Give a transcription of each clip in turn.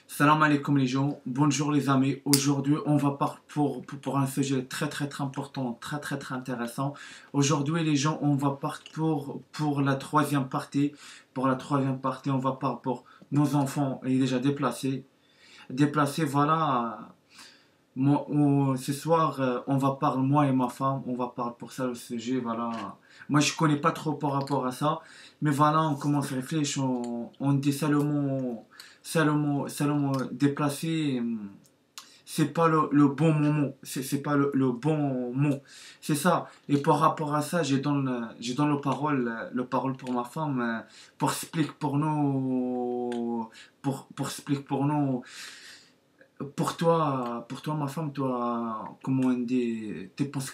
Salam alaikum les gens, bonjour les amis. Aujourd'hui, on va parler pour un sujet très important, très intéressant. Aujourd'hui les gens, on va partir pour la troisième partie. Pour la troisième partie, on va parler pour nos enfants et déjà déplacés. Déplacés, voilà. Ce soir, on va parler, moi et ma femme, on va parler pour ça le sujet, voilà. Moi, je connais pas trop par rapport à ça, mais voilà, on commence à réfléchir, on dit seulement déplacé, c'est pas le bon moment, c'est pas le bon mot, c'est ça. Et par rapport à ça, je donne le parole pour ma femme, pour expliquer pour nous, pour expliquer pour nous. Pour toi, ma femme, toi, comment on dit, tu penses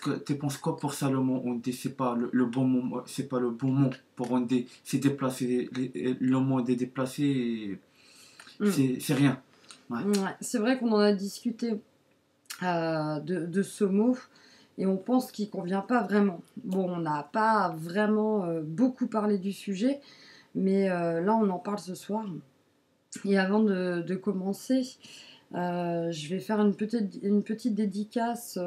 quoi pour ça le mot? On dit c'est pas le bon mot, c'est pas le bon mot pour on dit, c'est déplacé, le mot de déplacé, Mm. c'est rien. Ouais. Ouais, c'est vrai qu'on en a discuté de ce mot et on pense qu'il convient pas vraiment. Bon, on n'a pas vraiment beaucoup parlé du sujet, mais là on en parle ce soir. Et avant de commencer, je vais faire une petite dédicace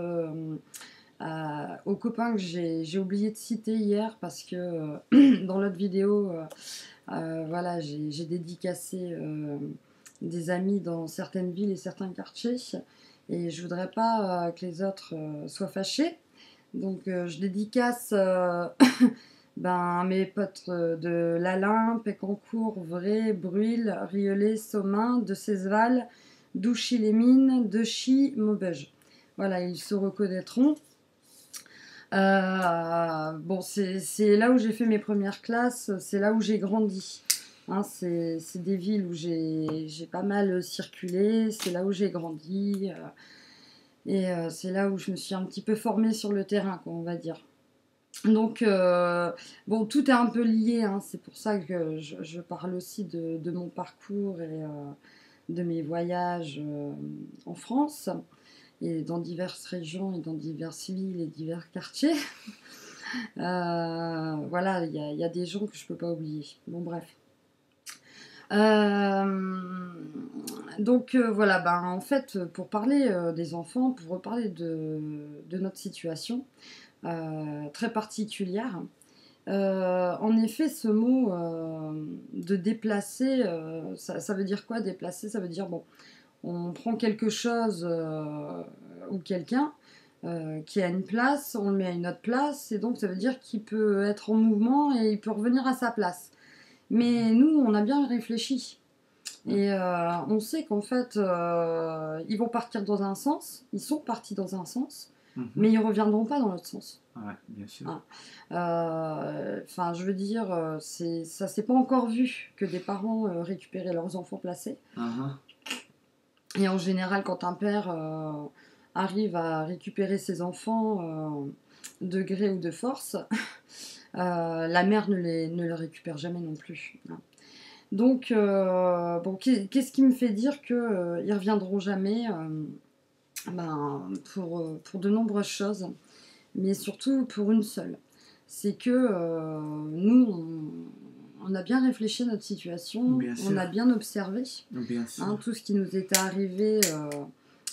aux copains que j'ai oublié de citer hier parce que dans l'autre vidéo, voilà, j'ai dédicacé des amis dans certaines villes et certains quartiers. Et je voudrais pas que les autres soient fâchés. Donc je dédicace mes potes de Lalin, Pécancourt, Vray, Brûle, Rieulay, Somain, de Cesval, Douchy-les-Mines, Dechy, Maubeuge. Voilà, ils se reconnaîtront. Bon, c'est là où j'ai fait mes premières classes, c'est là où j'ai grandi. Hein, c'est des villes où j'ai pas mal circulé, c'est là où j'ai grandi, c'est là où je me suis un petit peu formée sur le terrain, quoi, on va dire. Donc, bon, tout est un peu lié, hein, c'est pour ça que je parle aussi de mon parcours et de mes voyages en France et dans diverses régions et dans diverses villes et divers quartiers. Voilà, il y a des gens que je peux pas oublier. Bon, bref. Voilà, en fait, pour parler des enfants, pour reparler de notre situation très particulière, en effet, ce mot de déplacer, ça veut dire quoi déplacer? Ça veut dire, bon, on prend quelque chose ou quelqu'un qui a une place, on le met à une autre place, et donc ça veut dire qu'il peut être en mouvement et il peut revenir à sa place. Mais nous, on a bien réfléchi. Et on sait qu'en fait, ils vont partir dans un sens, ils sont partis dans un sens, mais ils ne reviendront pas dans l'autre sens. Ouais, bien sûr. Enfin, je veux dire, ça s'est pas encore vu que des parents récupéraient leurs enfants placés. Et en général, quand un père arrive à récupérer ses enfants de gré ou de force, la mère ne les récupère jamais non plus. Donc, bon, qu'est-ce qui me fait dire qu'ils ne reviendront jamais pour de nombreuses choses, mais surtout pour une seule. C'est que nous, on a bien réfléchi à notre situation, on a bien observé tout ce qui nous était arrivé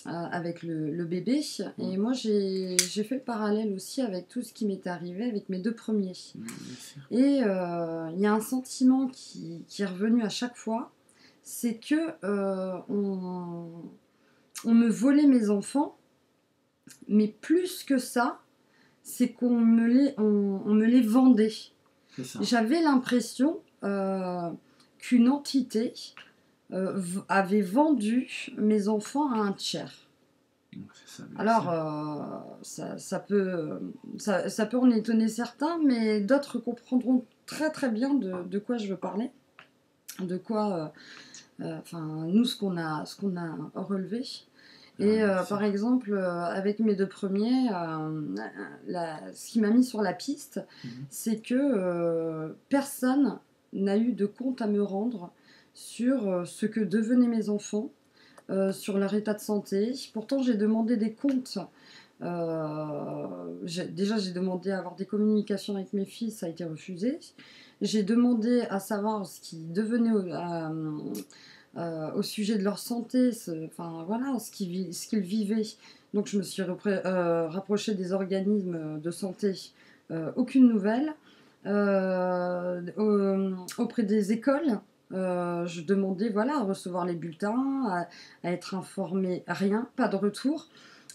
avec le bébé. Et moi, j'ai fait le parallèle aussi avec tout ce qui m'était arrivé avec mes deux premiers. Et il y a un sentiment qui est revenu à chaque fois, c'est que on me volait mes enfants, mais plus que ça, c'est qu'on me les vendait. J'avais l'impression qu'une entité avait vendu mes enfants à un tiers. Alors, ça peut en étonner certains, mais d'autres comprendront très bien de quoi je veux parler, de quoi, nous, ce qu'on a relevé. Et par exemple, avec mes deux premiers, ce qui m'a mis sur la piste, c'est que personne n'a eu de compte à me rendre sur ce que devenaient mes enfants, sur leur état de santé. Pourtant, j'ai demandé des comptes. Déjà, j'ai demandé à avoir des communications avec mes fils, ça a été refusé. J'ai demandé à savoir ce qui devenait au sujet de leur santé, enfin voilà, ce qu'ils vivaient. Donc je me suis rapprochée des organismes de santé, aucune nouvelle. Auprès des écoles, je demandais voilà, à recevoir les bulletins, à être informée, rien, pas de retour.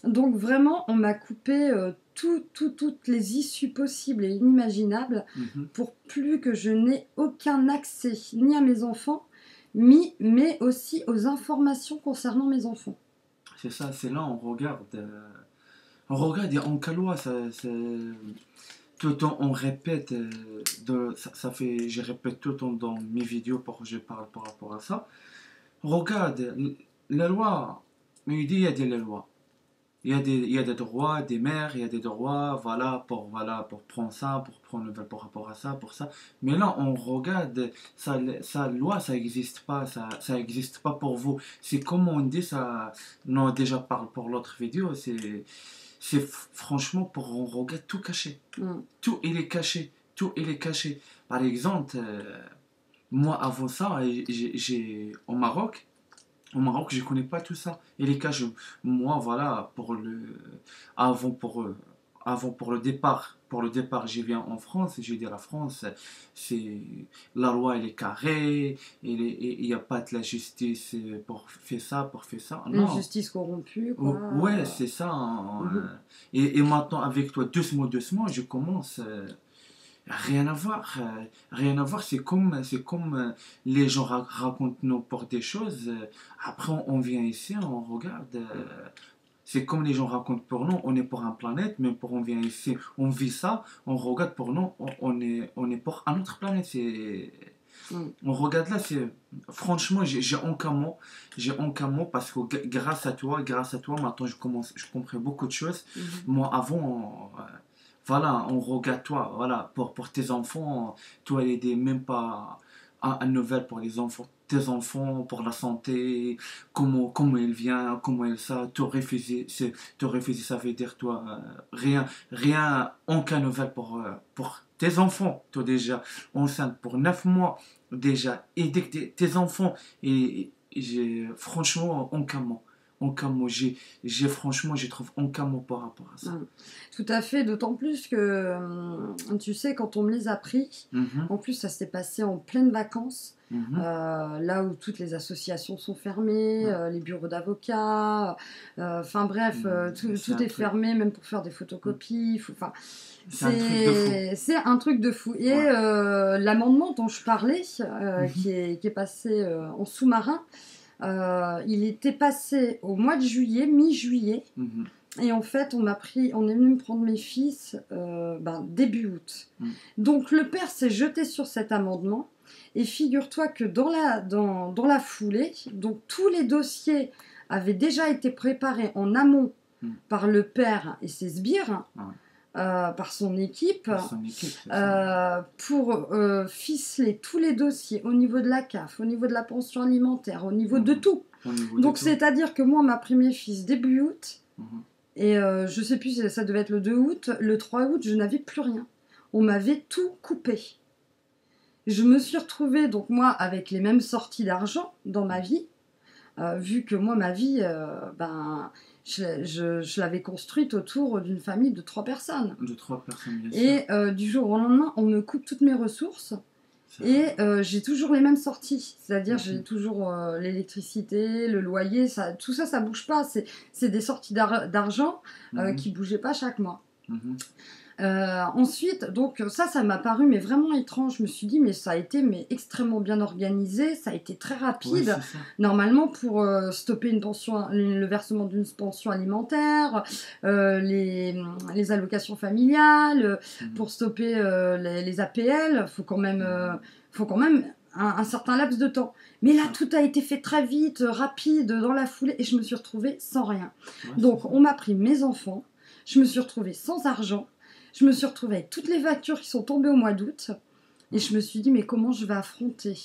Donc vraiment, on m'a coupé toutes les issues possibles et inimaginables Mhm. pour plus que je n'ai aucun accès ni à mes enfants, mais aussi aux informations concernant mes enfants. C'est ça, c'est là, on regarde et on caloie, tout le temps on répète, ça fait, je répète tout le temps dans mes vidéos pour que je parle par rapport à ça. Regarde, la loi, mais il dit il y a des lois. Il y a des droits des mères, il y a des droits, voilà, pour prendre ça, pour prendre le par rapport à ça, pour ça. Mais là, on regarde, sa loi, ça n'existe pas, ça existe pas pour vous. C'est comme on dit, ça, non, déjà parle pour l'autre vidéo, franchement pour on regarde tout caché. Mm. Tout, il est caché. Tout, il est caché. Par exemple, moi, avant ça, au Maroc, je connais pas tout ça. Et les cas, moi, voilà, avant pour, euh, avant pour le départ, je viens en France. Et je dis la France, c'est, la loi, elle est carrée. Il n'y a pas de la justice pour faire ça, pour faire ça. Une Non. justice corrompue, quoi. Ouais, c'est ça, hein. Mhm. Et maintenant, avec toi, doucement, je commence. Rien à voir, rien à voir. C'est comme les gens racontent n'importe des choses. Après, on vient ici, on regarde. C'est comme les gens racontent pour nous. On est pour un planète, mais pour on vient ici, on vit ça, on regarde pour nous, on est pour un autre planète. Mm. On regarde là, franchement, j'ai aucun mot parce que grâce à toi, maintenant je comprends beaucoup de choses. Mhm. Moi, avant, voilà, on regarde toi, voilà, pour tes enfants, toi, il est même pas un nouvelle pour les enfants, tes enfants, pour la santé, comment il vient, comment il ça, te refuser, ça veut dire toi, rien, aucun nouvelle pour tes enfants, toi déjà, enceinte pour 9 mois, déjà, aider tes enfants, et j'ai, franchement, aucun mot, franchement, je trouve aucun mot par rapport à ça. Mm. Tout à fait, d'autant plus que, tu sais, quand on me les a pris, Mhm, en plus ça s'est passé en pleine vacances, mhm. là où toutes les associations sont fermées, Ouais. les bureaux d'avocats, enfin bref, C'est tout un est truc. fermé, même pour faire des photocopies, enfin, C'est un truc de fou. c'est un truc de fou. Et Ouais. l'amendement dont je parlais, Mhm, qui est passé en sous-marin, il était passé au mois de juillet, mi-juillet. mhm, Et en fait, on est venu me prendre mes fils début août. mhm. Donc le père s'est jeté sur cet amendement. Et figure-toi que dans la foulée, donc tous les dossiers avaient déjà été préparés en amont Mhm. par le père et ses sbires, Ouais. par son équipe, Son équipe, c'est ça. pour ficeler tous les dossiers au niveau de la CAF, au niveau de la pension alimentaire, au niveau de Mhm. tout. Au niveau de Donc tout. c'est-à-dire que moi, on m'a pris mes fils début août. Mhm. Et je sais plus, ça devait être le 2 août. Le 3 août, je n'avais plus rien. On m'avait tout coupé. Je me suis retrouvée, donc moi, avec les mêmes sorties d'argent dans ma vie, vu que moi, ma vie, je l'avais construite autour d'une famille de 3 personnes. De 3 personnes, bien sûr. Et du jour au lendemain, on me coupe toutes mes ressources. Ça- Et j'ai toujours les mêmes sorties, c'est-à-dire Mhm. j'ai toujours l'électricité, le loyer, tout ça, ça bouge pas. C'est des sorties d'argent Mhm. qui bougeaient pas chaque mois. Mhm. Ensuite, donc ça m'a paru mais vraiment étrange. Je me suis dit mais ça a été extrêmement bien organisé, ça a été très Ouais, rapide. c'est ça. Normalement pour stopper le versement d'une pension alimentaire, les allocations familiales, Mhm. pour stopper les APL, faut quand même un certain laps de temps. Mais là, Ça. tout a été fait très vite, rapide, dans la foulée, et je me suis retrouvée sans rien. Ouais, Donc, c'est ça. on m'a pris mes enfants, je me suis retrouvée sans argent, je me suis retrouvée avec toutes les factures qui sont tombées au mois d'août, et je me suis dit, mais comment je vais affronter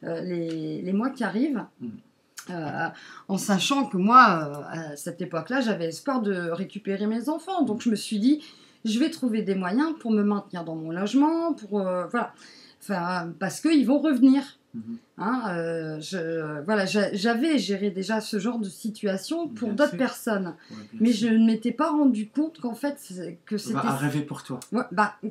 les mois qui arrivent en sachant que moi, à cette époque-là, j'avais espoir de récupérer mes enfants. Donc, je me suis dit, je vais trouver des moyens pour me maintenir dans mon logement, pour voilà. Enfin, parce qu'ils vont revenir. Mhm. Hein, voilà, j'avais géré déjà ce genre de situation pour Bien d'autres sûr. personnes, Ouais, bien mais sûr. je ne m'étais pas rendu compte qu'en fait, que Va c'était arriver pour toi. ouais,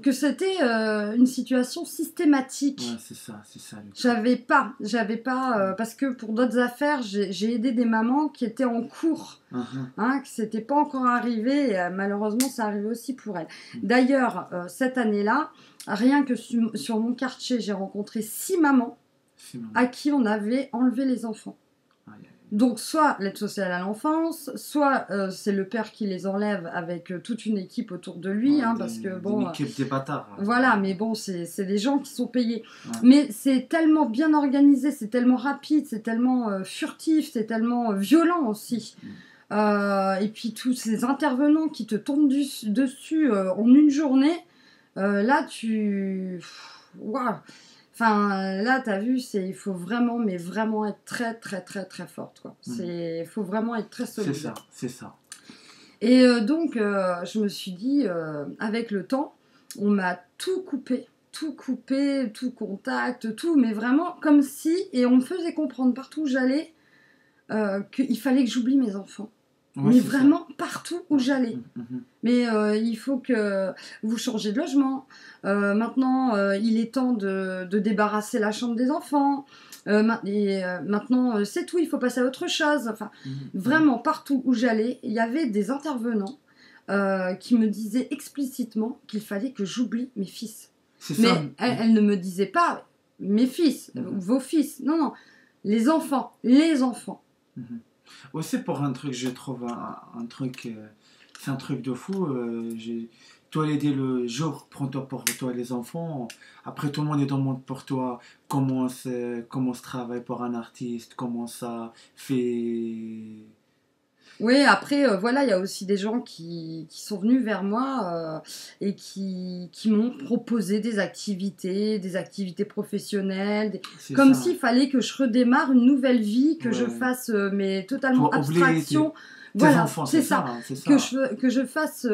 que c'était une situation Ouais, systématique. c'est ça le truc. J'avais pas, parce que pour d'autres affaires, j'ai aidé des mamans qui étaient en cours, Mhm. hein, que c'était pas encore arrivé, et malheureusement, ça arrivait aussi pour elles. Mhm. D'ailleurs, cette année-là, rien que sur mon quartier, j'ai rencontré 6 mamans C'est maman. à qui on avait enlevé les enfants. Aïe, aïe. Donc, soit l'aide sociale à l'enfance, soit c'est le père qui les enlève avec toute une équipe autour de lui, Ouais, hein, parce que une bon, équipe des bâtards. voilà, mais bon, c'est des gens qui sont payés. Ouais. Mais c'est tellement bien organisé, c'est tellement rapide, c'est tellement furtif, c'est tellement violent aussi. Et puis tous ces intervenants qui te tombent dessus en une journée, là tu... Waouh. Enfin, là, t'as vu, il faut vraiment, mais vraiment être très, très, très, très forte, quoi. Il faut vraiment être très solide. C'est ça, c'est ça. Et donc, je me suis dit, avec le temps, on m'a tout coupé, tout contact, tout, mais vraiment comme si, et on me faisait comprendre partout où j'allais, qu'il fallait que j'oublie mes enfants. Ouais, Mais c'est vraiment partout où j'allais. Mhm. Mais il faut que vous changez de logement. Maintenant, il est temps de débarrasser la chambre des enfants. Maintenant, c'est tout, il faut passer à autre chose. Enfin, vraiment, partout où j'allais, il y avait des intervenants qui me disaient explicitement qu'il fallait que j'oublie mes fils. C'est Mais ça. elle ne me disait pas mes fils, vos fils. Non, non. Les enfants. Les enfants. Aussi pour un truc, je trouve un truc, c'est un truc de fou. Toi, l'aider le jour, prends-toi pour toi les enfants. Après, tout le monde est dans le monde pour toi. Comment se travaille pour un artiste, comment ça fait. Oui, après, voilà, il y a aussi des gens qui sont venus vers moi et qui m'ont proposé des activités professionnelles, C'est comme ça. s'il fallait que je redémarre une nouvelle vie, que je Ouais. fasse mais totalement Pour oublier abstraction. tes Voilà, enfants, c'est c'est ça. ça, c'est Que ça. que je fasse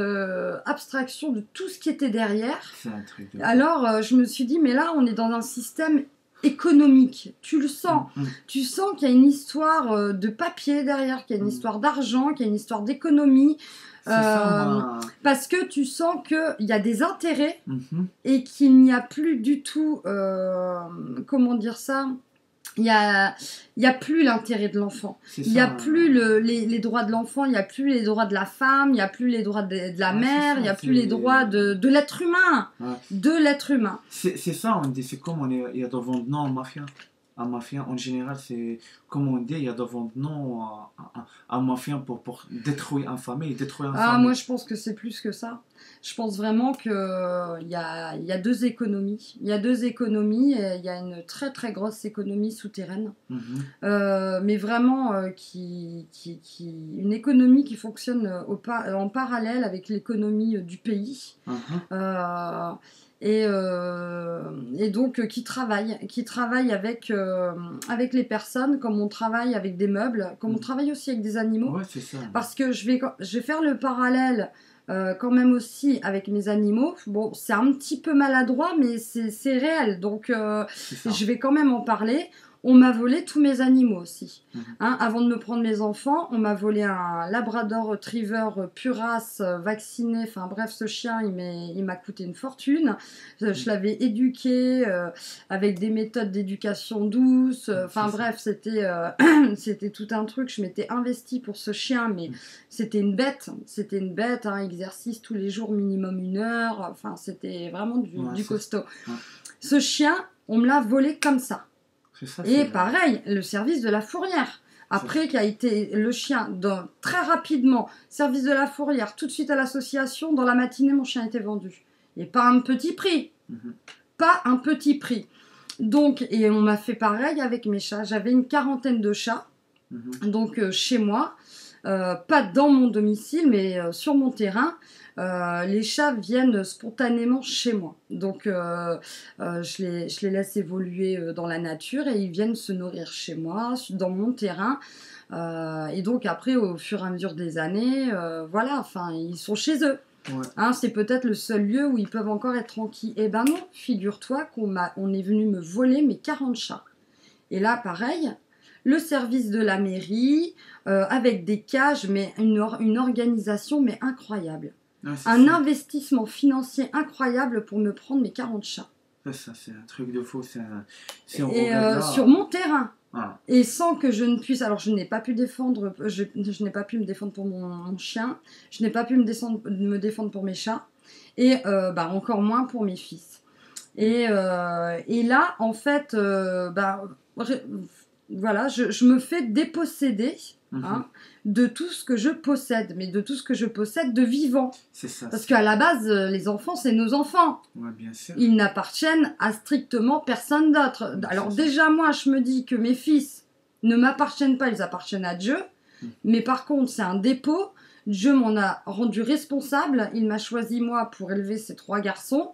abstraction de tout ce qui était derrière. C'est un truc de fou. Alors, je me suis dit, mais là, on est dans un système économique. Tu le sens. Tu sens qu'il y a une histoire de papier derrière, qu'il y a une histoire d'argent, qu'il y a une histoire d'économie. C'est ça, moi. Parce que tu sens qu'il y a des intérêts Mhm. et qu'il n'y a plus du tout, comment dire ça, il y a plus l'intérêt de l'enfant. C'est Il n'y a ça. plus les droits de l'enfant, il n'y a plus les droits de la femme, il n'y a plus les droits de la Ouais, mère, c'est ça, il n'y a plus les droits de l'être humain. Ouais. De l'être humain. C'est ça, on dit, c'est comme il y a devant de nom en mafia. En mafia, en général, c'est comme on dit, il y a devant de nom en mafia pour détruire une famille, détruire une Ah, famille. moi je pense que c'est plus que ça. Je pense vraiment qu'il y a deux économies. Il y a deux économies, et il y a une très très grosse économie souterraine. Mais vraiment une économie qui fonctionne en parallèle avec l'économie du pays. Et donc qui travaille avec les personnes, comme on travaille avec des meubles, comme on travaille aussi avec des animaux. Ouais, c'est ça. Parce que je vais faire le parallèle quand même aussi avec mes animaux. Bon, c'est un petit peu maladroit, mais c'est réel, donc je vais quand même en parler. On m'a volé tous mes animaux aussi. Avant de me prendre mes enfants, on m'a volé un Labrador Retriever pure race, vacciné. Enfin bref, ce chien, il m'a coûté une fortune. Je l'avais éduqué avec des méthodes d'éducation douce. Enfin bref, c'était tout un truc. Je m'étais investie pour ce chien, mais c'était une bête. C'était une bête, exercice tous les jours, minimum 1 heure. Enfin, c'était vraiment du costaud. Ce chien, on me l'a volé comme ça. Ça, et pareil, le service de la fourrière. Après, qui a été le chien, très rapidement, service de la fourrière, tout de suite à l'association, dans la matinée, mon chien était vendu. Et pas un petit prix. Pas un petit prix. Donc, et on m'a fait pareil avec mes chats. J'avais une 40aine de chats, donc chez moi, pas dans mon domicile, mais sur mon terrain. Les chats viennent spontanément chez moi. Donc, je les laisse évoluer dans la nature et ils viennent se nourrir chez moi, dans mon terrain. Et donc, après, au fur et à mesure des années, voilà, enfin, ils sont chez eux. C'est peut-être le seul lieu où ils peuvent encore être tranquilles. Eh ben non, figure-toi qu'on est venu me voler mes 40 chats. Et là, pareil, le service de la mairie, avec des cages, mais une organisation mais incroyable. Ouais, Un investissement financier incroyable pour me prendre mes 40 chats. Ça, c'est un truc de fou. Si on Et regarde là, sur mon terrain. ah, Et sans que je ne puisse... Alors, je n'ai pas pu défendre... Je n'ai pas pu me défendre pour mon chien. Je n'ai pas pu me défendre pour mes chats. Et encore moins pour mes fils. Et là, en fait, voilà, je me fais déposséder de tout ce que je possède, mais de tout ce que je possède de vivant. c'est ça. Parce qu'à la base, les enfants, c'est nos enfants. Ouais, bien sûr. Ils n'appartiennent à strictement personne d'autre. Alors déjà, moi, je me dis que mes fils ne m'appartiennent pas, ils appartiennent à Dieu. Mais par contre, c'est un dépôt. Dieu m'en a rendu responsable. Il m'a choisi, moi, pour élever ces 3 garçons.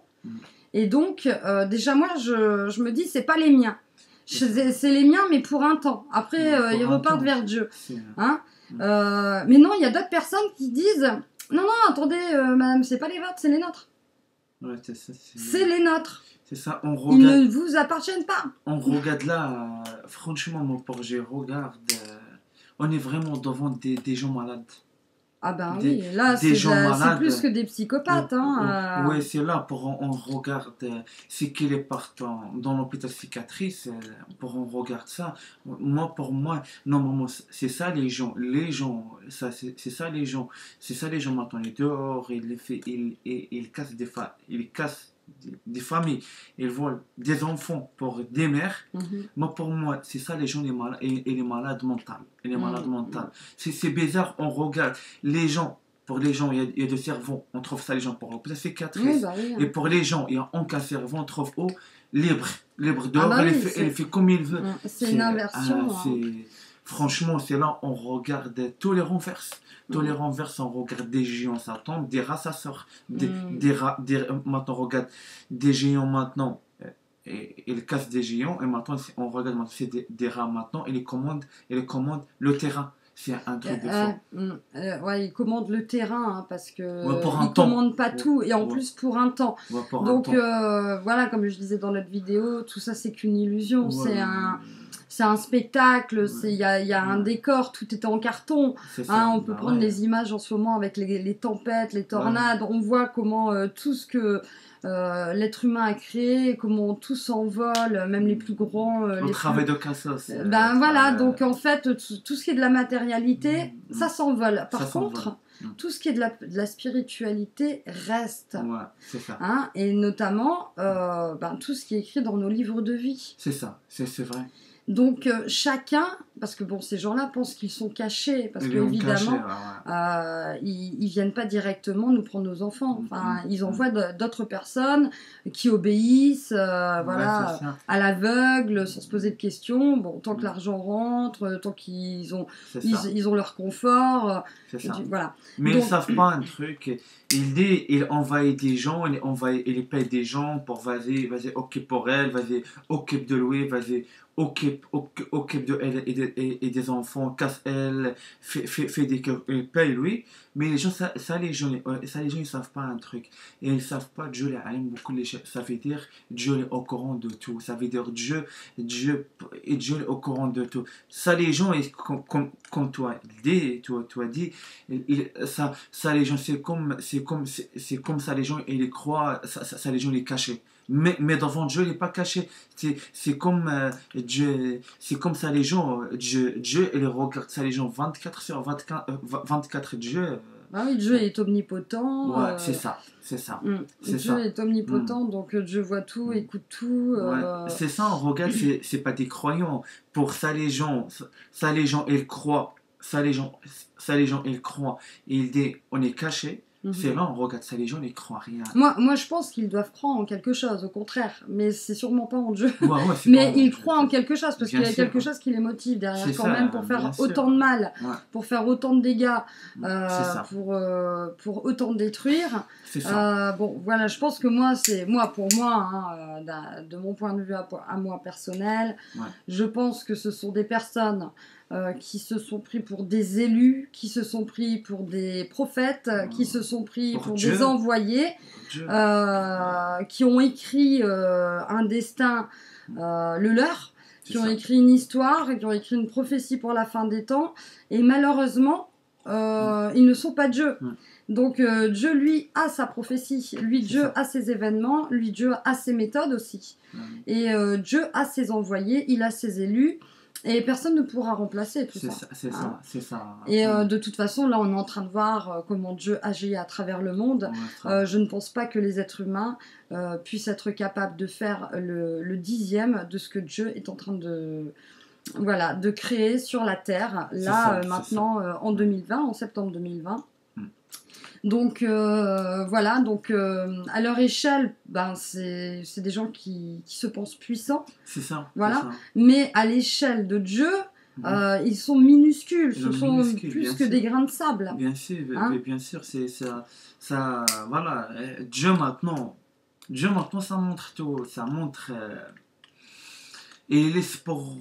Et donc, déjà, moi, je me dis, c'est pas les miens. C'est les miens, mais pour un temps. Après, ils repartent vers Dieu. Hein, mais non, il y a d'autres personnes qui disent, non, attendez, madame, c'est pas les vôtres, c'est les nôtres. Ouais, c'est les nôtres. C'est ça, ils ne vous appartiennent pas. On regarde là, franchement, mon père, je regarde, on est vraiment devant des gens malades. Ah ben oui, là c'est plus que des psychopathes. Oui, c'est là, on regarde, c'est qu'il est partant dans l'hôpital psychiatrique, on regarde ça. Pour moi, normalement, c'est ça les gens, c'est ça les gens maintenant, ils dehors, ils cassent des familles, ils volent des enfants pour des mères. Pour moi, c'est ça les gens, les malades mentales. C'est bizarre, on regarde les gens. Pour les gens, il y a des cerveaux, on trouve ça les gens pour l'hôpital psychiatrique. Et pour les gens, il y a aucun cerveau, on trouve libre dehors, il fait comme il veut. C'est une inversion. Franchement, c'est là, on regarde tous les renverses. Tous les renverses, on regarde des géants, ça tombe, des rats, ça sort. Maintenant, on regarde des géants maintenant, et ils cassent des géants, et maintenant, on regarde maintenant, c'est des rats maintenant, et ils commandent le terrain. C'est un truc de fou. Ouais, ils commandent le terrain, parce que ils ne commandent pas tout, et en plus pour un temps. Donc, voilà, comme je disais dans notre vidéo, tout ça, c'est qu'une illusion. C'est un spectacle, il y a un décor, tout est en carton. On peut prendre les images en ce moment avec les tempêtes, les tornades. On voit comment tout ce que l'être humain a créé, comment tout s'envole, même les plus grands. Le travail de Cassos. Voilà, donc en fait, tout ce qui est de la matérialité, ça s'envole. Par contre, tout ce qui est de la spiritualité reste. Ouais, c'est ça. Et notamment, tout ce qui est écrit dans nos livres de vie. C'est ça, c'est vrai. Donc chacun, parce que ces gens-là pensent qu'ils sont cachés, parce qu'évidemment, ils viennent pas directement nous prendre nos enfants. Enfin, ils envoient d'autres personnes qui obéissent, à l'aveugle, sans se poser de questions. Bon, tant que l'argent rentre, tant qu'ils ont, ils ont leur confort. Voilà. Mais ils savent pas un truc. Il envahit des gens, il paye des gens pour vas-y, occupe pour elle, vas-y, occupe de lui, vas-y, occupe de elle et des enfants, casse elle, fait des cœurs, il paye lui. Mais les gens, les gens, ils savent pas un truc. Et ils savent pas, Dieu l'aime beaucoup, ça veut dire Dieu est au courant de tout. Ça veut dire Dieu est au courant de tout. Ça, les gens, comme toi dis, ça les gens, c'est comme ça, les gens, ils croient, ça les gens, les cachent. Mais devant Dieu, il n'est pas caché. C'est comme Dieu, c'est comme ça les gens. Dieu, il regarde ça les gens 24 sur 24 Dieu. Ah oui, Dieu est omnipotent. Ouais, c'est ça. Dieu est omnipotent, donc Dieu voit tout, écoute tout. C'est ça, on regarde, c'est pas des croyants. Pour ça les gens, ils croient. Ça les gens, ils croient. Ils disent, on est caché. C'est là, on regarde ça, les gens n'y croient rien. Moi, je pense qu'ils doivent croire en quelque chose, au contraire. Mais c'est sûrement pas en Dieu. Mais ils croient en quelque chose, parce qu'il y a quelque chose qui les motive derrière, quand même, pour faire autant de mal, pour faire autant de dégâts, pour autant détruire. Voilà, je pense que pour moi, de mon point de vue à moi personnel, je pense que ce sont des personnes qui se sont pris pour des élus, qui se sont pris pour des prophètes, qui se sont pris pour des envoyés, qui ont écrit un destin, le leur, qui ont écrit une histoire, qui ont écrit une prophétie pour la fin des temps, et malheureusement, ils ne sont pas Dieu. Donc Dieu, lui, a sa prophétie, lui, Dieu a ses événements, lui, Dieu a ses méthodes aussi. Et Dieu a ses envoyés, il a ses élus, et personne ne pourra remplacer tout ça. C'est ça. Et de toute façon, là, on est en train de voir comment Dieu agit à travers le monde. Je ne pense pas que les êtres humains puissent être capables de faire le dixième de ce que Dieu est en train de créer sur la Terre, là, maintenant, en 2020, en septembre 2020. Donc voilà, donc à leur échelle, ben, c'est des gens qui se pensent puissants. C'est ça. Voilà. Mais à l'échelle de Dieu, ils sont minuscules, ce sont plus que des grains de sable. Bien sûr, bien sûr, c'est ça, voilà. Dieu maintenant, ça montre tout, ça montre. Et il laisse pour,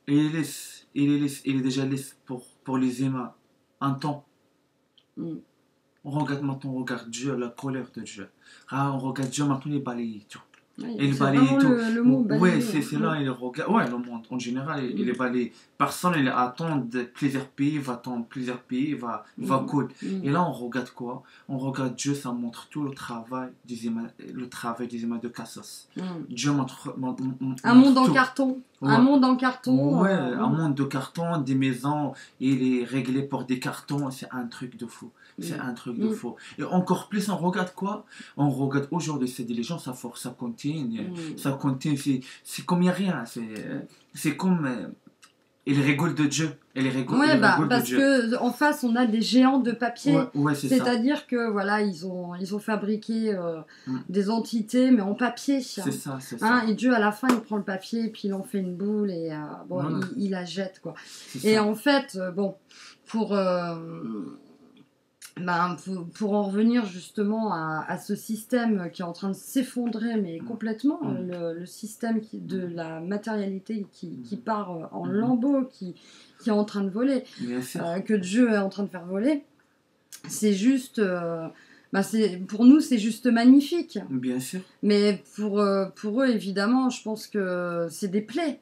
il est déjà laisse pour les humains un temps. On regarde Dieu, la colère de Dieu. On regarde Dieu maintenant, il est balayé tout. Il balaye tout. Le mot balayé. Oui, c'est là, il regarde. Ouais, le monde en général, il est balayé. Personne, il attend plusieurs pays, va cool. Et là, on regarde quoi? On regarde Dieu, ça montre tout le travail des humains de Cassos. Dieu montre un monde en tout. carton. Ouais. Un monde en carton. Ouais, un monde de carton, des maisons, il est réglé pour des cartons, c'est un truc de fou. C'est un truc de fou. Et encore plus, on regarde quoi? On regarde aujourd'hui, c'est des gens, ça continue. Ça continue, c'est comme il n'y a rien. C'est comme. Il rigole de Dieu. Parce qu'en face, on a des géants de papier. C'est-à-dire que voilà, ils ont fabriqué des entités, mais en papier. C'est ça. Et Dieu, à la fin, il prend le papier et puis il en fait une boule et il la jette, quoi. Et en fait, pour en revenir justement à ce système qui est en train de s'effondrer, mais complètement, le système de la matérialité qui part en lambeaux, qui est en train de voler, que Dieu est en train de faire voler, c'est juste... pour nous, c'est juste magnifique. Bien sûr. Mais pour eux, évidemment, je pense que c'est des plaies.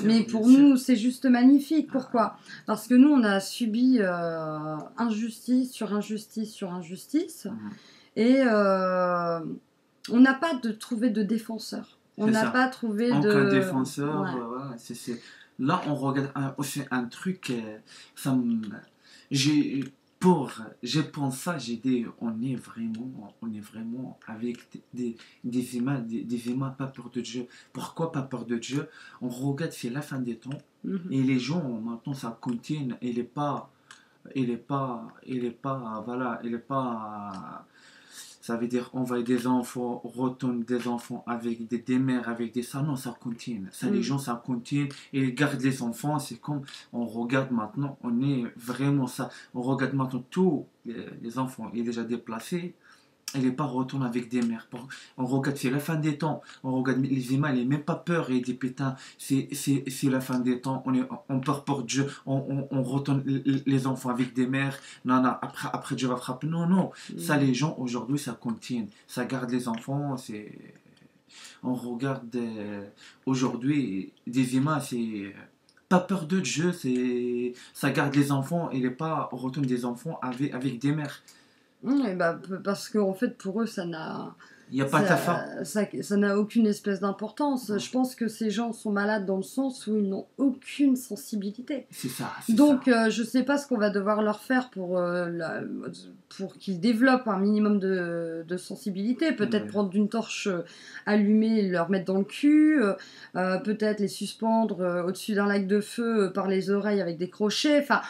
Mais pour nous, c'est juste magnifique. Pourquoi? Parce que nous, on a subi injustice sur injustice sur injustice. Et on n'a pas trouvé de défenseur. On n'a pas trouvé aucun défenseur. Là, on regarde aussi un truc. Je pense ça, on est vraiment avec des humains pas peur de Dieu. Pourquoi pas peur de Dieu? On regarde, c'est la fin des temps, et les gens, maintenant, ça continue, il est pas, ça veut dire, on va des enfants, retourne des enfants avec des mères, avec des ça, non, ça continue. Ça, les gens, ça continue. Et ils gardent les enfants, c'est comme, on regarde maintenant, on est vraiment ça. On regarde maintenant tous les enfants, il est déjà déplacé. Il n'est pas retourné avec des mères. On regarde, c'est la fin des temps. On regarde les humains, il n'est même pas peur. Il dit, putain, c'est la fin des temps. On peur pour Dieu. On retourne les enfants avec des mères. Non, après Dieu va frapper. Non. Ça, les gens, aujourd'hui, ça continue. Ça garde les enfants. On regarde aujourd'hui, des humains, c'est pas peur de Dieu. Ça garde les enfants. Il n'est pas retourne des enfants avec des mères. Parce qu'en fait, pour eux, ça n'a... Il n'y a pas ta fin. Ça n'a aucune espèce d'importance. Je pense que ces gens sont malades dans le sens où ils n'ont aucune sensibilité. C'est ça. Donc, je ne sais pas ce qu'on va devoir leur faire pour qu'ils développent un minimum de sensibilité. Peut-être prendre une torche allumée et leur mettre dans le cul. Peut-être les suspendre au-dessus d'un lac de feu par les oreilles avec des crochets. Enfin...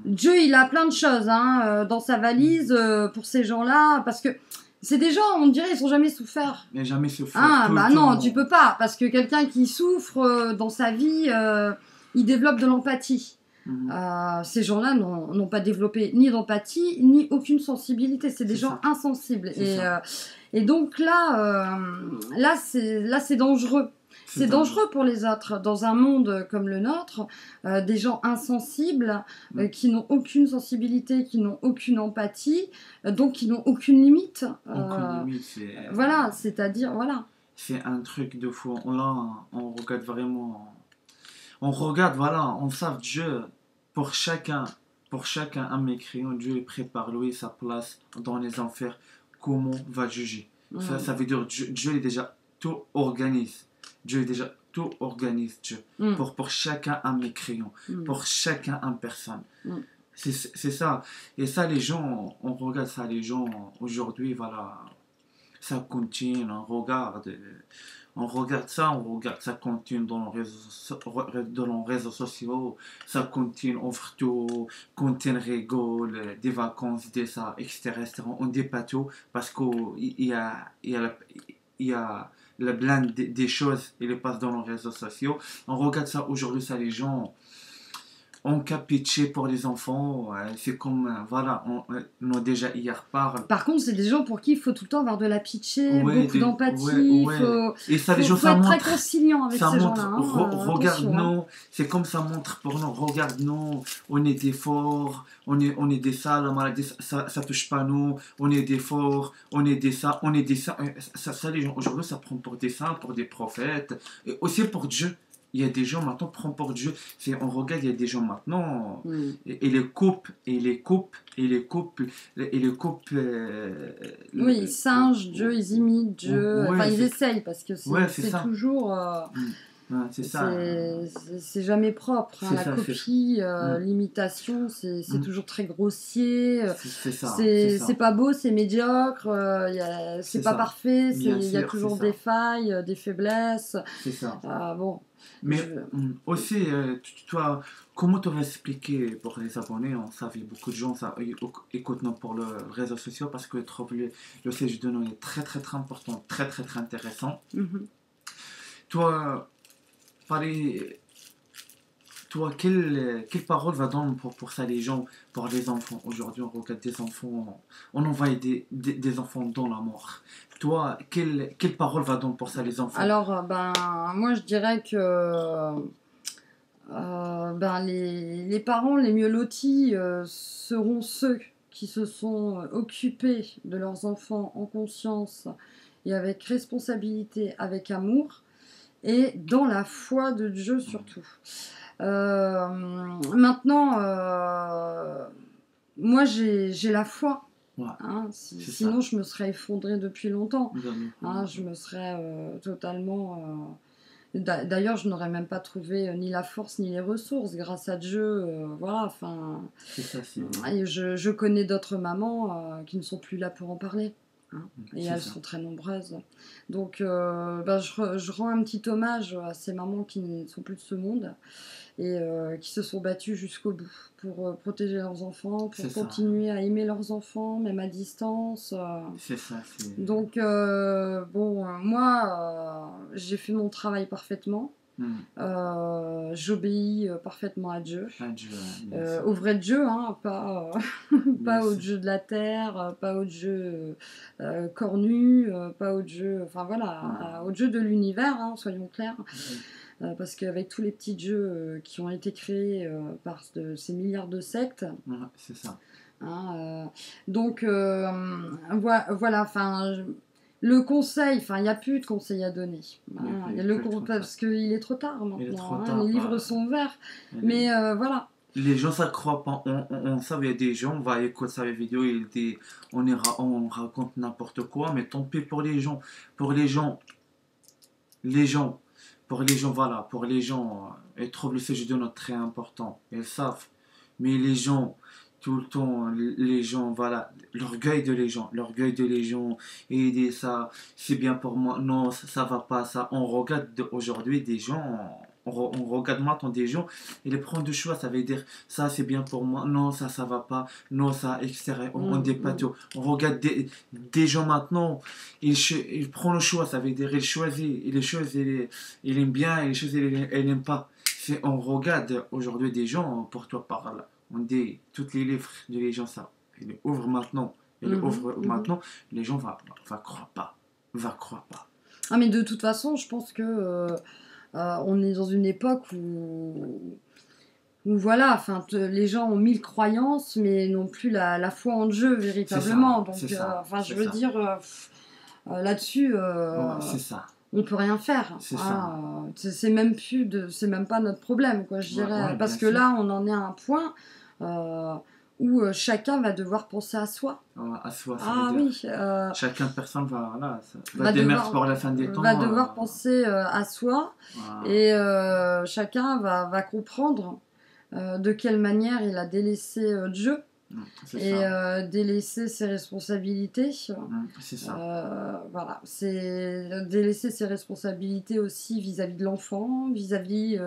Dieu, il a plein de choses dans sa valise pour ces gens-là, parce que c'est des gens, on dirait, ils n'ont jamais souffert. Mais jamais souffert. Non, tu peux pas, parce que quelqu'un qui souffre dans sa vie, il développe de l'empathie. Ces gens-là n'ont pas développé ni d'empathie, ni aucune sensibilité. C'est des gens insensibles. Et donc là c'est dangereux. C'est dangereux pour les autres. Dans un monde comme le nôtre, des gens insensibles, qui n'ont aucune sensibilité, qui n'ont aucune empathie, donc qui n'ont aucune limite. Voilà, c'est-à-dire, voilà. C'est un truc de fou. Là, on regarde vraiment On regarde, voilà, on sait Dieu, pour chacun, un mécréant, Dieu il prépare lui sa place dans les enfers, comment va juger. Ça veut dire Dieu est déjà tout organise. Dieu est déjà tout organise, Dieu. Pour chacun un mécréant, pour chacun une personne. C'est ça. Et ça, les gens, on regarde ça, les gens, aujourd'hui, voilà, ça continue, on regarde ça continue dans les réseaux sociaux, ça continue, on offre tout, continue, rigole, des vacances, des ça, etc. On dit pas tout parce il y a la blinde des choses, il les passe dans les réseaux sociaux. On regarde ça aujourd'hui, ça, les gens. On capiche pour les enfants, c'est comme, voilà, on a déjà hier parlé. Par contre, c'est des gens pour qui il faut tout le temps avoir de la pitié, beaucoup d'empathie, et ça, les gens, faut être très conciliant avec ces gens-là. Regarde-nous, c'est comme ça montre pour nous, regarde-nous, on est des forts, on est des ça, la maladie, ça touche pas nous, on est des forts, on est des ça, ça les gens, aujourd'hui, ça prend pour des saints, pour des prophètes, et aussi pour Dieu. Il y a des gens maintenant, prend pour Dieu. On regarde, il y a des gens maintenant, et les couples, oui, ils singent Dieu, ils imitent Dieu. Enfin, ils essayent parce que c'est toujours. C'est ça. C'est jamais propre. Hein, la copie, l'imitation, c'est toujours très grossier. C'est ça. C'est pas beau, c'est médiocre. C'est pas parfait. Il y a toujours des failles, des faiblesses. C'est ça. Bon. Mais aussi, toi, comment tu vas expliquer pour les abonnés, on savait beaucoup de gens écoutent nous pour les réseaux sociaux parce que le CG de nous est très très très important, très très très intéressant. Toi, quelle parole va donner pour ça les gens, pour les enfants? Aujourd'hui, on regarde des enfants, on envoie des enfants dans la mort. Toi, quelle parole va donner pour ça les enfants? Alors, moi je dirais que les parents les mieux lotis seront ceux qui se sont occupés de leurs enfants en conscience et avec responsabilité, avec amour et dans la foi de Dieu surtout. Maintenant, moi j'ai la foi. Hein, sinon, je me serais effondrée depuis longtemps. Hein, je me serais totalement. D'ailleurs, je n'aurais même pas trouvé ni la force ni les ressources. Grâce à Dieu, voilà. Enfin. Et je connais d'autres mamans qui ne sont plus là pour en parler. Hein, et elles sont très nombreuses. Donc, je rends un petit hommage à ces mamans qui ne sont plus de ce monde et qui se sont battues jusqu'au bout pour protéger leurs enfants, pour continuer à aimer leurs enfants, même à distance. C'est ça. Donc, moi, j'ai fait mon travail parfaitement. J'obéis parfaitement à Dieu. Au vrai Dieu, hein, pas au Dieu de la terre, pas au Dieu cornu, pas au Dieu, enfin voilà, au Dieu de l'univers, hein, soyons clairs. Parce qu'avec tous les petits dieux qui ont été créés par ces milliards de sectes, c'est ça. Hein, donc voilà, enfin. Le conseil, enfin, il n'y a plus de conseils à donner. Parce qu'il est trop tard maintenant. Les livres sont verts. Mais voilà. Les gens, ça ne croit pas. On sait, il y a des gens, on va écouter sa vidéo, on raconte n'importe quoi, mais tant pis pour les gens. Pour les gens, voilà. Pour les gens, les troubles CG2 sont très importants. Ils savent. Mais les gens. Tout le temps, les gens, voilà, l'orgueil de les gens, et dit ça, c'est bien pour moi, non, ça va pas, ça. On regarde aujourd'hui des gens, on regarde maintenant des gens, et les prendre de choix, ça veut dire, ça c'est bien pour moi, non, ça va pas, non, ça, etc. On dit pas tout. On regarde des gens maintenant, il prend le choix, ça veut dire, il choisit, il aime bien, il choisit, il n'aime pas. On regarde aujourd'hui des gens, pour toi par là. On dit, tous les livres de les gens, ça, ils les ouvrent maintenant. Maintenant, les gens va croire pas. Ah, mais de toute façon, je pense que on est dans une époque où voilà, enfin, les gens ont 1000 croyances, mais n'ont plus la foi en Dieu véritablement. Donc, je veux dire, là-dessus, c'est ça. on peut rien faire. C'est ça. C'est même pas notre problème, quoi, je dirais. Ouais, Parce bien que sûr. là, on en est à un point où chacun va devoir penser à soi. À soi, ça veut Ah dire. oui, Chacun personne va, voilà, va va démerder devoir, pour la fin des va temps. devoir penser à soi Voilà. et chacun va comprendre de quelle manière il a délaissé Dieu C'est et ça. délaissé ses responsabilités. C'est ça. Voilà, c'est délaisser ses responsabilités aussi vis-à-vis de l'enfant, vis-à-vis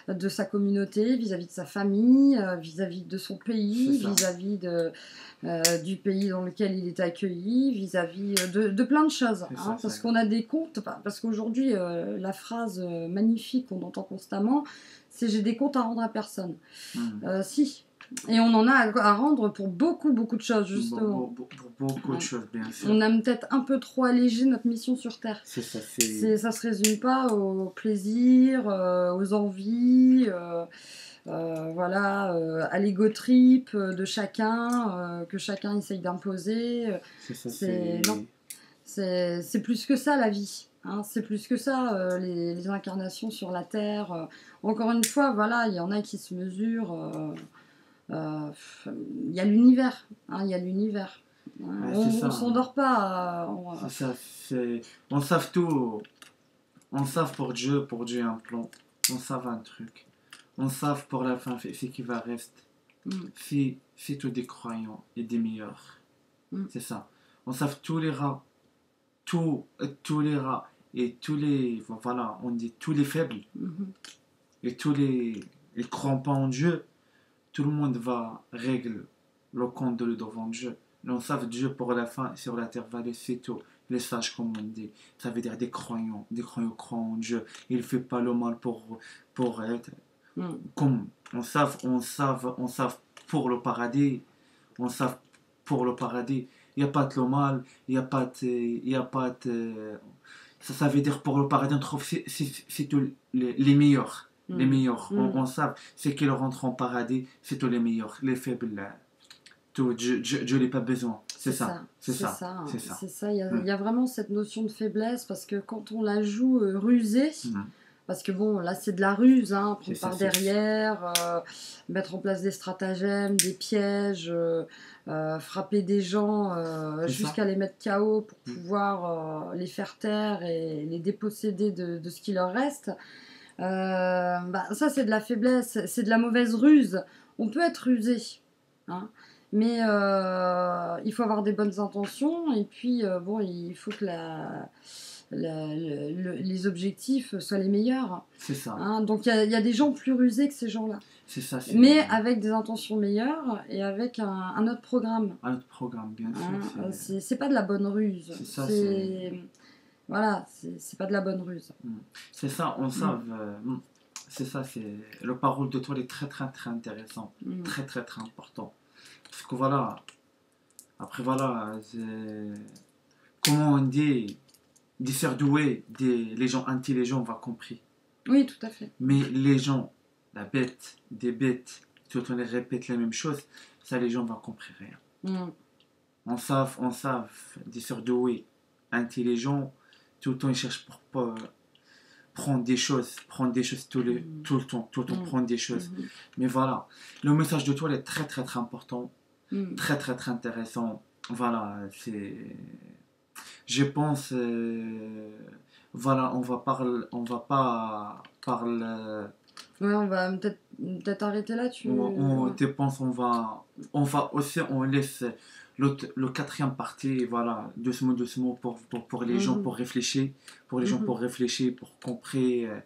de sa communauté, vis-à-vis de sa famille, vis-à-vis de son pays, vis-à-vis du pays dans lequel il est accueilli, vis-à-vis de plein de choses. Hein, parce qu'on a des comptes, parce qu'aujourd'hui, la phrase magnifique qu'on entend constamment, c'est j'ai des comptes à rendre à personne. Si. Et on en a à rendre pour beaucoup de choses, justement. Pour beaucoup de choses, bien sûr. On a peut-être un peu trop allégé notre mission sur Terre. C'est ça, ça se résume pas au plaisir, aux envies, voilà, à l'ego trip de chacun, que chacun essaye d'imposer. Non, c'est plus que ça la vie. Hein, c'est plus que ça, les incarnations sur la Terre. Encore une fois, voilà, il y en a qui se mesurent. Il y a l'univers, hein, il y a l'univers. On s'endort pas. C'est ça, on savent tout. On savent pour Dieu un plan. On savent un truc. On savent pour la fin ce qui va rester. C'est tous des croyants et des meilleurs. C'est ça. On savent tous les rats. Tous les rats et tous les. Voilà, on dit tous les faibles. Et tous les croyants pas en Dieu. Tout le monde va régler le compte devant Dieu. Mais on savent Dieu pour la fin sur la terre va laisser tout. Les sages, comme on dit, ça veut dire des croyants croient en Dieu. Il ne fait pas le mal pour être. Comme on savent pour le paradis, il n'y a pas de le mal, il n'y a pas de. Ça veut dire pour le paradis, on trouve c'est tous les meilleurs. Les meilleurs, on sait, c'est qu'ils rentrent en paradis, c'est tous les meilleurs, les faibles, tout, je n'ai pas besoin. C'est ça. Il y a vraiment cette notion de faiblesse parce que quand on la joue rusée, parce que bon, là c'est de la ruse, hein, prendre par derrière, mettre en place des stratagèmes, des pièges, frapper des gens jusqu'à les mettre KO pour pouvoir les faire taire et les déposséder de ce qui leur reste. Ça c'est de la faiblesse, c'est de la mauvaise ruse. On peut être rusé, hein, mais il faut avoir des bonnes intentions et puis bon, il faut que les objectifs soient les meilleurs. C'est ça. Hein, donc il y a des gens plus rusés que ces gens-là. C'est ça. Mais avec des intentions meilleures et avec un autre programme. Un autre programme, bien sûr. Hein, c'est pas de la bonne ruse. C'est ça. Voilà, c'est pas de la bonne ruse. C'est ça, on savent. C'est ça, le parole de toi est très très très intéressant. Très très très important. Parce que voilà, après voilà, comment on dit, des surdoués, les gens intelligents, on va compris. Oui, tout à fait. Mais les gens, des bêtes, tout on les répète la même chose, ça les gens ne vont comprendre rien. On savent, des surdoués, intelligents, tout le temps ils cherchent pour prendre des choses tout le temps, prendre des choses. Mais voilà, le message de toi est très très très important, très très très intéressant. Voilà, je pense, voilà, on va pas parler. Ouais, on va peut-être arrêter là. Je pense on va aussi, on laisse le quatrième partie, voilà, doucement pour les gens, pour réfléchir, pour comprendre,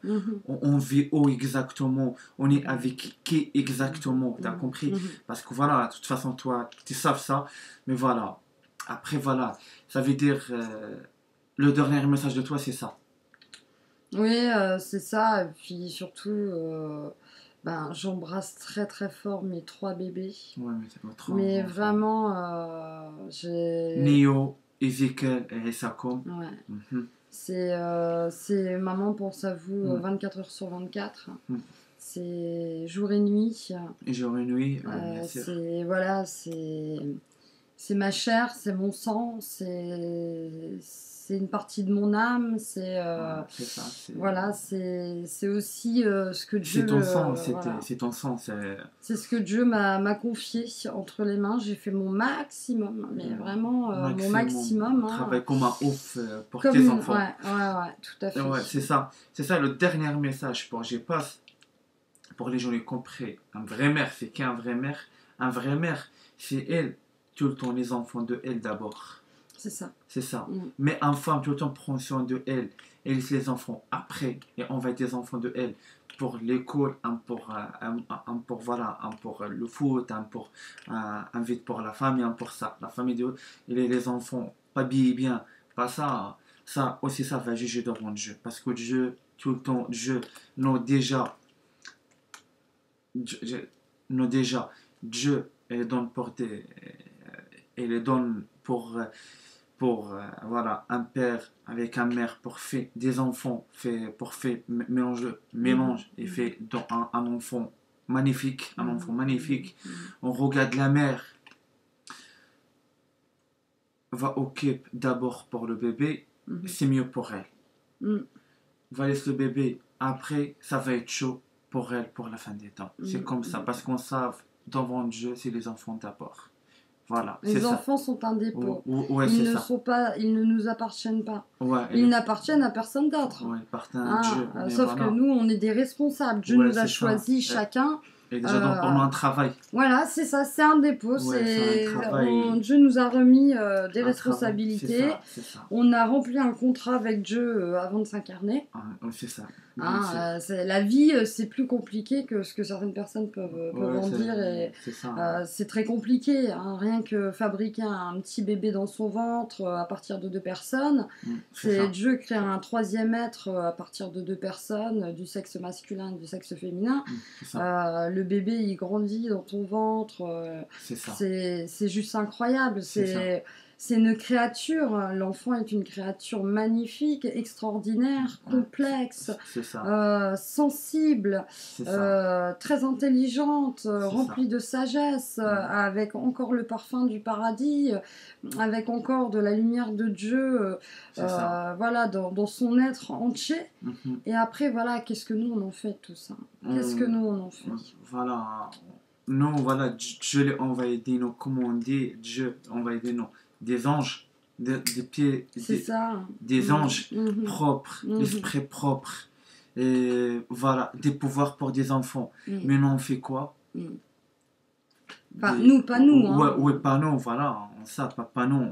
on vit où exactement, on est avec qui exactement, t'as compris? Parce que voilà, de toute façon, toi, tu sais ça, mais voilà, après voilà, ça veut dire, le dernier message de toi, c'est ça. Oui, c'est ça, et puis surtout, j'embrasse très très fort mes 3 bébés. Ouais, mais vraiment, j'ai... Neo, Ezekiel et Esakom. Ouais. C'est maman pense à vous 24 heures sur 24. C'est jour et nuit. Et jour et nuit, bien sûr. Voilà, c'est c'est ma chair, c'est mon sang, c'est une partie de mon âme, Voilà, c'est ça. voilà, c'est aussi ce que C'est Dieu, ton sang, voilà, c'est ton sang. c'est ce que Dieu m'a confié entre les mains. J'ai fait mon maximum, mais vraiment mon maximum. Travaille comme un ouf pour Comme tes une, enfants. ouais, tout à fait. Ouais, c'est ça. C'est ça le dernier message pour je passe. Pour les gens les compris, un vrai mère, c'est qu'un vrai mère. Un vrai mère, c'est elle, tout le temps, les enfants de elle d'abord. C'est ça. C'est ça. Mm. Mais un femme, tout le temps, prend soin de elle. Elle laisse les enfants après. Et on va être des enfants de elle. Pour l'école, voilà, un pour le foot, un vite pour la famille, un pour ça. La famille de et les enfants, pas bien, bien. Pas ça. Ça aussi, ça va juger devant Dieu. Parce que Dieu, tout le temps, Dieu, non, déjà. Non, déjà, Dieu, il donne il donne voilà, un père avec un mère pour faire des enfants, pour faire mélange et fait dans un enfant magnifique, un enfant magnifique. On regarde la mère, va occuper d'abord pour le bébé, c'est mieux pour elle. Va laisser le bébé, après, ça va être chaud pour elle pour la fin des temps. C'est comme ça, parce qu'on sait, devant Dieu, c'est les enfants d'abord. Voilà, les enfants sont un dépôt. Ouais, ils ne nous appartiennent pas. Ouais, ils n'appartiennent à personne d'autre. Ouais, Dieu, sauf que nous, on est des responsables. Dieu nous a choisis chacun. Et déjà, pendant un travail. Voilà, c'est ça, c'est un dépôt. C'est un travail. Dieu nous a remis des responsabilités. C'est ça. On a rempli un contrat avec Dieu avant de s'incarner. C'est ça. La vie, c'est plus compliqué que ce que certaines personnes peuvent en dire. C'est très compliqué. Rien que fabriquer un petit bébé dans son ventre à partir de 2 personnes. Dieu crée un 3e être à partir de 2 personnes, du sexe masculin et du sexe féminin. Le bébé, il grandit dans ton ventre. C'est juste incroyable. C'est une créature, l'enfant est une créature magnifique, extraordinaire, complexe, sensible, très intelligente, remplie de sagesse, avec encore le parfum du paradis, avec encore de la lumière de Dieu, voilà, dans son être entier. Et après, voilà, qu'est-ce que nous on en fait de tout ça? Qu'est-ce que nous on en fait? Voilà, nous, voilà, Dieu les envoyé, nous, comment on dit, Dieu envoyé nous. Des anges, des pieds, des anges propres, l'esprit propre, et voilà, des pouvoirs pour des enfants. Mais nous, on fait quoi? Pas nous. Ouais, pas nous, voilà, ça, pas nous,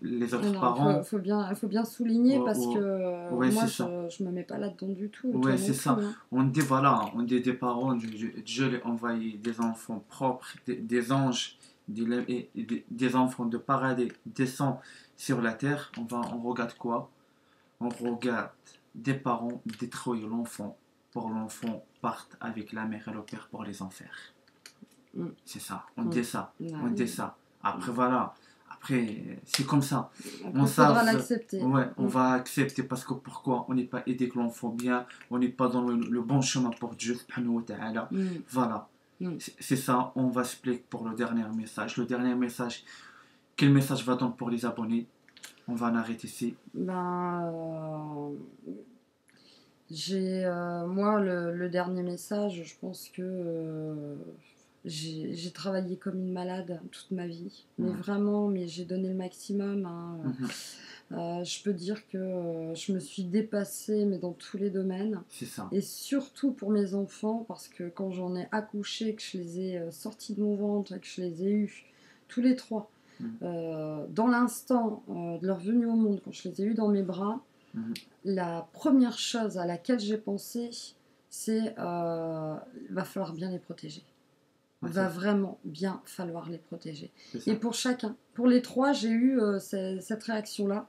les autres parents. Faut bien souligner parce que moi, je me mets pas là-dedans du tout. Ouais, c'est ça. On dit, voilà, on dit des parents, Dieu les envoyé des enfants propres, des anges. Des enfants de paradis descendent sur la terre, on regarde quoi? On regarde des parents détruire l'enfant pour l'enfant parte avec la mère et le père pour les enfers. C'est ça, on dit ça. Après voilà, après c'est comme ça. On faudra l'accepter. Ouais, on va accepter parce que pourquoi? On n'est pas aidé que l'enfant bien, on n'est pas dans le bon chemin pour Dieu, subhanahu wa ta'ala. Voilà. C'est ça, on va expliquer pour le dernier message. Le dernier message, quel message va donc pour les abonnés? On va en arrêter ici. Moi, le dernier message, je pense que j'ai travaillé comme une malade toute ma vie. Mais vraiment, j'ai donné le maximum. Je peux dire que je me suis dépassée, mais dans tous les domaines. C'est ça. Et surtout pour mes enfants, parce que quand j'en ai accouché, que je les ai sortis de mon ventre et que je les ai eus, tous les 3, dans l'instant de leur venue au monde, quand je les ai eus dans mes bras, la première chose à laquelle j'ai pensé, c'est va falloir bien les protéger. Va vraiment bien falloir les protéger. Et pour chacun, pour les 3, j'ai eu cette réaction-là.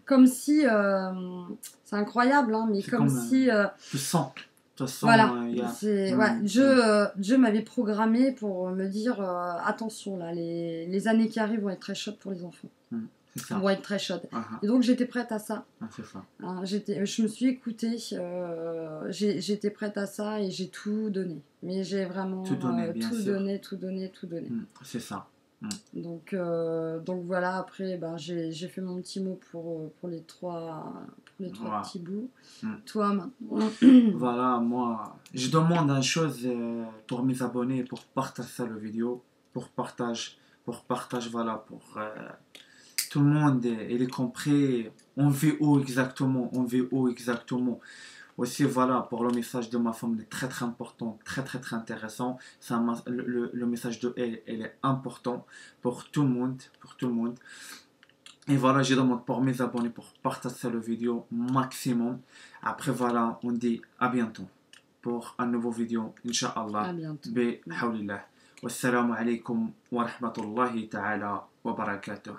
Comme si, c'est incroyable, mais comme si... Tu sens. Voilà, Dieu m'avait programmé pour me dire attention, là, les années qui arrivent vont être très chaudes pour les enfants. Vont être très chaudes. Et donc j'étais prête à ça. C'est ça. Je me suis écoutée, j'étais prête à ça et j'ai tout donné. Mais j'ai vraiment tout donné. C'est ça. Mm. Donc voilà, après, ben, j'ai fait mon petit mot pour les trois Voilà. petits bouts. Mm. Toi, maintenant. Voilà, moi, je demande une chose pour mes abonnés, pour partager la vidéo, pour partage, voilà, pour tout le monde, il est compris, on vit où exactement, on vit où exactement. Aussi, voilà, pour le message de ma femme, il est très très important, très très très intéressant. Le message de elle, elle est important pour tout le monde, pour tout le monde. Et voilà, je demande pour mes abonnés pour partager la vidéo maximum. Après, voilà, on dit à bientôt pour un nouveau vidéo, À Inch'Allah, bientôt. بحول Wassalamu alaikum wa rahmatullahi ta'ala wa barakatuh.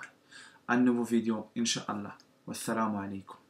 Un nouveau vidéo, Inch'Allah. Wassalamu alaikum.